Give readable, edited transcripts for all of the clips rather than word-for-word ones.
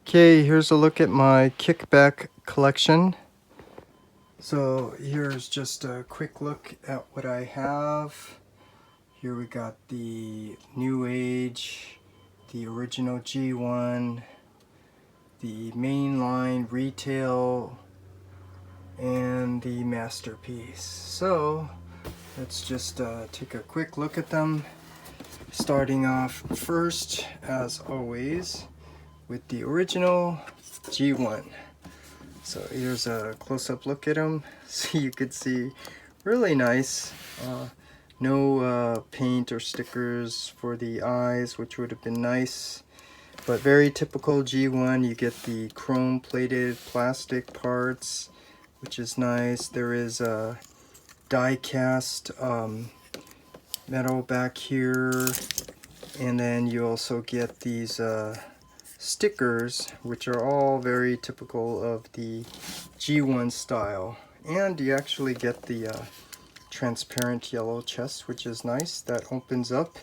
Okay, here's a look at my Kickback collection. So here's just a quick look at what I have. Here we got the NewAge, the original G1, the mainline retail, and the masterpiece. So let's just take a quick look at them. Starting off first, as always, with the original G1. So here's a close-up look at them, so you could see really nice. No paint or stickers for the eyes, which would have been nice, but very typical G1. You get the chrome plated plastic parts, which is nice. There is a die cast metal back here, and then you also get these stickers, which are all very typical of the G1 style. And you actually get the transparent yellow chest, which is nice. That opens up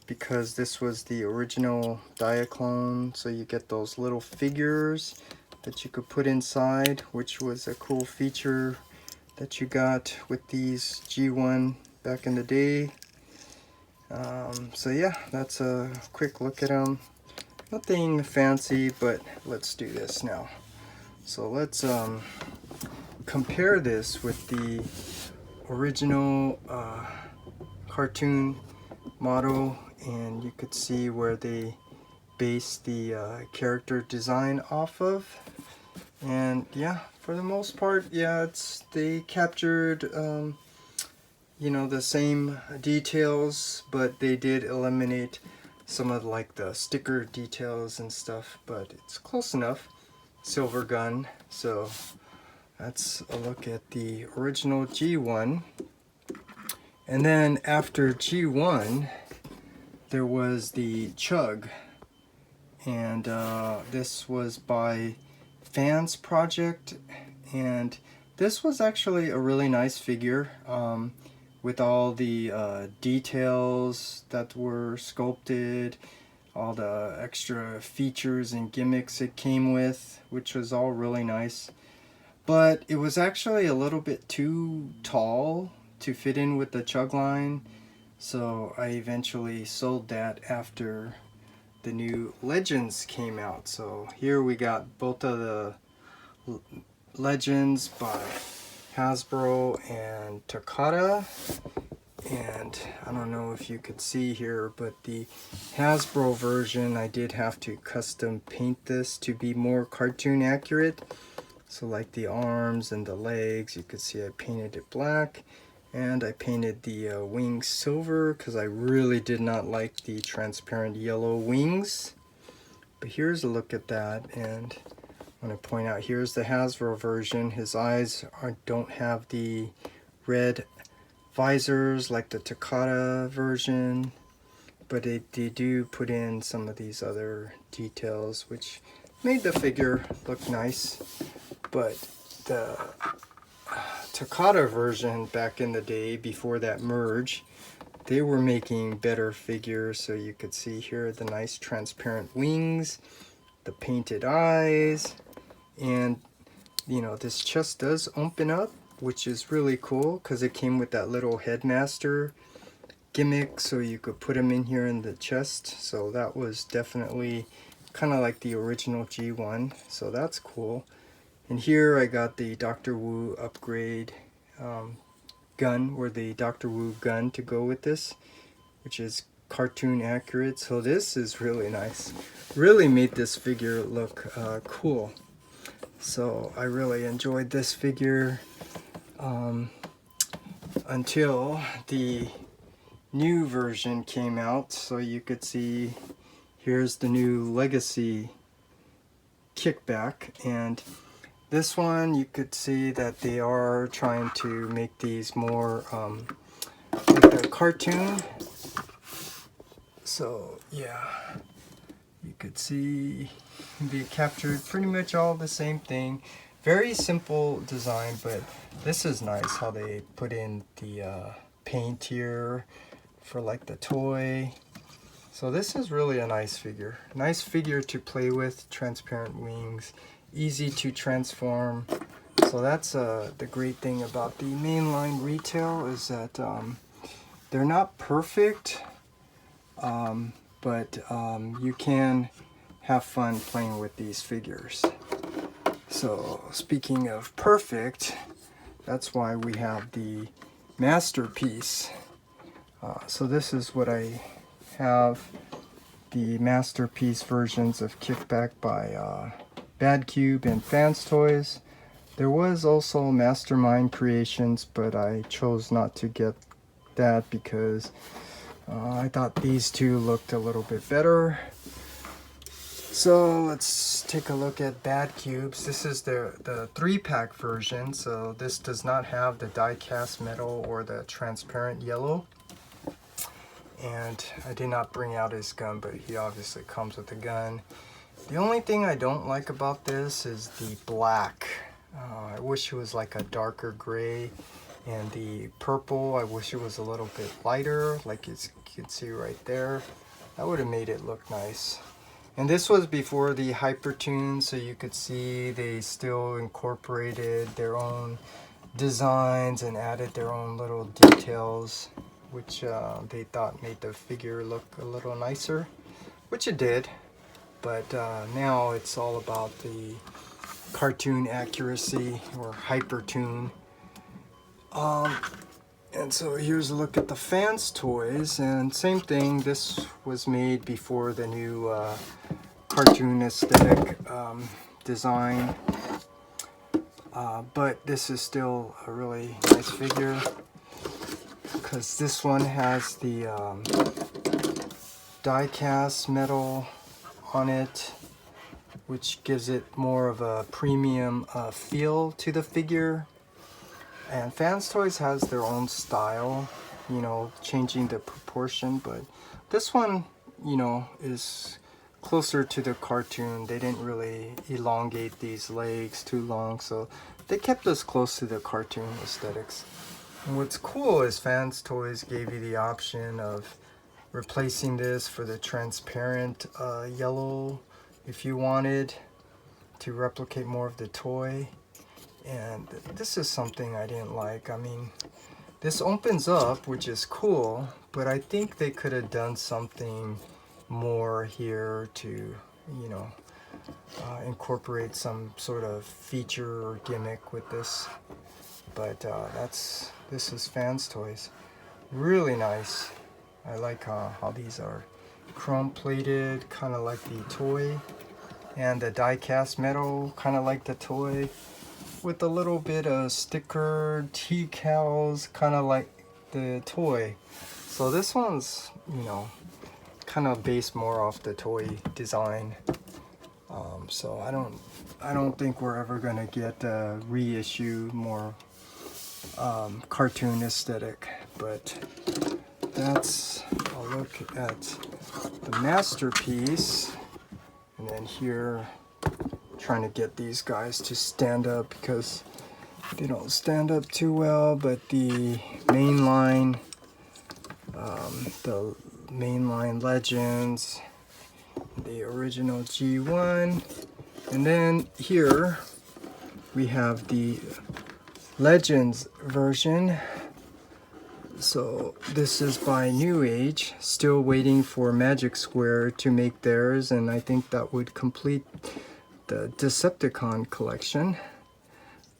because this was the original Diaclone, so you get those little figures that you could put inside, which was a cool feature that you got with these G1 back in the day. So yeah, that's a quick look at them. Nothing fancy, but let's do this now. So let's compare this with the original cartoon model, and you could see where they based the character design off of. And yeah, for the most part, yeah, they captured you know, the same details, but they did eliminate some of like the sticker details and stuff, but it's close enough. Silver gun. So that's a look at the original G1. And then after G1 there was the C.H.U.G, and this was by Fans Project, and this was actually a really nice figure with all the details that were sculpted, all the extra features and gimmicks it came with, which was all really nice. But it was actually a little bit too tall to fit in with the C.H.U.G line, so I eventually sold that after the new Legends came out. So here we got both of the Legends by Hasbro and Takara, and I don't know if you could see here, but the Hasbro version, I did have to custom paint this to be more cartoon accurate. So like the arms and the legs, you could see I painted it black, and I painted the wings silver because I really did not like the transparent yellow wings. But here's a look at that, and I want to point out, here's the Hasbro version. His eyes don't have the red visors like the Takara version, but they do put in some of these other details, which made the figure look nice. But the Takara version back in the day, before that merge, they were making better figures. So you could see here the nice transparent wings, the painted eyes, and you know, this chest does open up, which is really cool because it came with that little headmaster gimmick, so you could put him in here in the chest. So that was definitely kind of like the original G1, so that's cool. And here I got the Dr. Wu upgrade gun, or the Dr. Wu gun to go with this, which is cartoon accurate. So this is really nice. Really made this figure look cool. So I really enjoyed this figure until the new version came out. So you could see here's the new Legacy Kickback, and this one you could see that they are trying to make these more like a cartoon. So yeah, you could see they captured pretty much all the same thing. Very simple design, but this is nice how they put in the paint here for like the toy. So this is really a nice figure. Nice figure to play with, transparent wings, easy to transform. So that's the great thing about the mainline retail is that they're not perfect, but you can have fun playing with these figures. So speaking of perfect, that's why we have the Masterpiece. So this is what I have, the Masterpiece versions of Kickback by BadCube and FansToys. There was also Mastermind Creations, but I chose not to get that because I thought these two looked a little bit better. So let's take a look at BadCubes. This is the 3-pack version, so this does not have the die-cast metal or the transparent yellow. And I did not bring out his gun, but he obviously comes with a gun. The only thing I don't like about this is the black. I wish it was like a darker gray, and the purple, I wish it was a little bit lighter, like you can see right there. That would have made it look nice. And this was before the Hypertune, so you could see they still incorporated their own designs and added their own little details, which they thought made the figure look a little nicer, which it did. But now it's all about the cartoon accuracy or Hypertune. And so here's a look at the FansToys, and same thing, this was made before the new cartoon aesthetic design, but this is still a really nice figure because this one has the die-cast metal on it, which gives it more of a premium feel to the figure. And FansToys has their own style, you know, changing the proportion, but this one, you know, is closer to the cartoon. They didn't really elongate these legs too long, so they kept us close to the cartoon aesthetics. And what's cool is FansToys gave you the option of replacing this for the transparent yellow if you wanted to replicate more of the toy. And this is something I didn't like. I mean, this opens up, which is cool, but I think they could have done something more here to, you know, incorporate some sort of feature or gimmick with this. But this is FansToys. Really nice. I like how these are chrome plated, kind of like the toy, and the die-cast metal, kind of like the toy, with a little bit of sticker decals, kind of like the toy. So this one's, you know, kind of based more off the toy design. So I don't think we're ever gonna get a reissue more cartoon aesthetic. But that's a look at the Masterpiece, and then here, trying to get these guys to stand up because they don't stand up too well. But the mainline Legends, the original G1, and then here we have the Legends version. So this is by NewAge, still waiting for Magic Square to make theirs, and I think that would complete the Decepticon collection.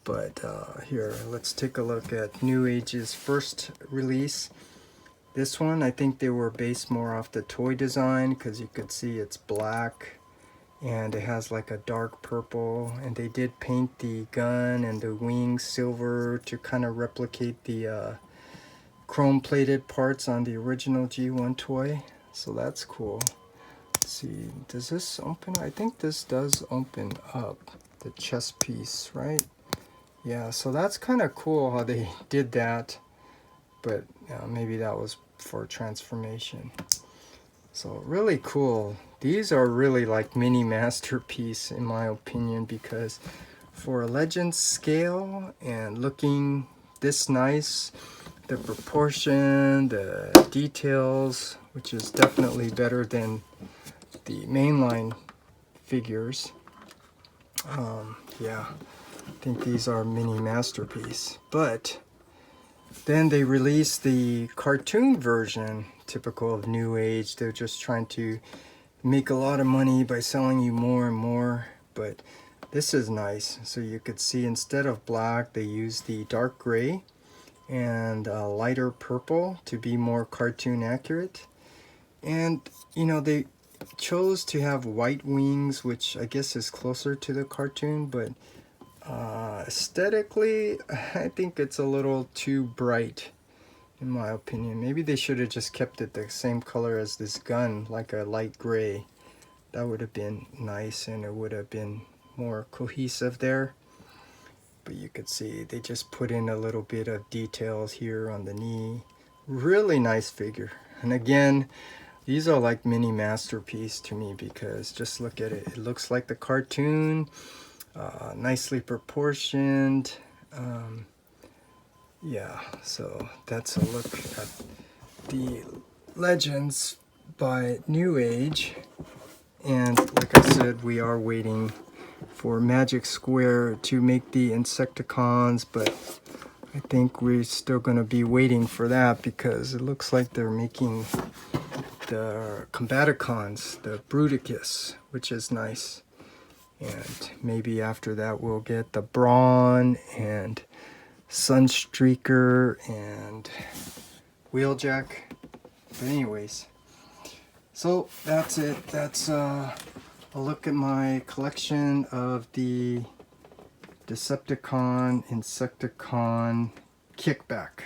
But here, let's take a look at NewAge's first release. This one, I think they were based more off the toy design because you could see it's black and it has like a dark purple, and they did paint the gun and the wings silver to kind of replicate the chrome plated parts on the original G1 toy. So that's cool. See, does this open? I think this does open up the chest piece, right? Yeah, so that's kind of cool how they did that, but maybe that was for transformation. So really cool. These are really like mini masterpiece in my opinion, because for a Legends scale and looking this nice, the proportion, the details, which is definitely better than the mainline figures. Yeah, I think these are mini masterpiece. But then they released the cartoon version, typical of New Age. They're just trying to make a lot of money by selling you more and more. But this is nice. So you could see instead of black, they use the dark gray and lighter purple to be more cartoon accurate. And you know, they chose to have white wings, which I guess is closer to the cartoon, but aesthetically I think it's a little too bright in my opinion. Maybe they should have just kept it the same color as this gun, like a light gray. That would have been nice and it would have been more cohesive there. But you could see they just put in a little bit of details here on the knee. Really nice figure. And again, these are like mini masterpiece to me because just look at it. It looks like the cartoon, nicely proportioned. Yeah, so that's a look at the Legends by New Age. And like I said, we are waiting for Magic Square to make the Insecticons, but I think we're still going to be waiting for that because it looks like they're making the Combaticons, the Bruticus, which is nice. And maybe after that we'll get the Brawn and Sunstreaker and Wheeljack. But anyways, so that's it. That's a look at my collection of the Decepticon Insecticon Kickback.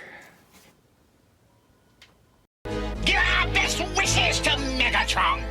Give our best wishes to Megatron!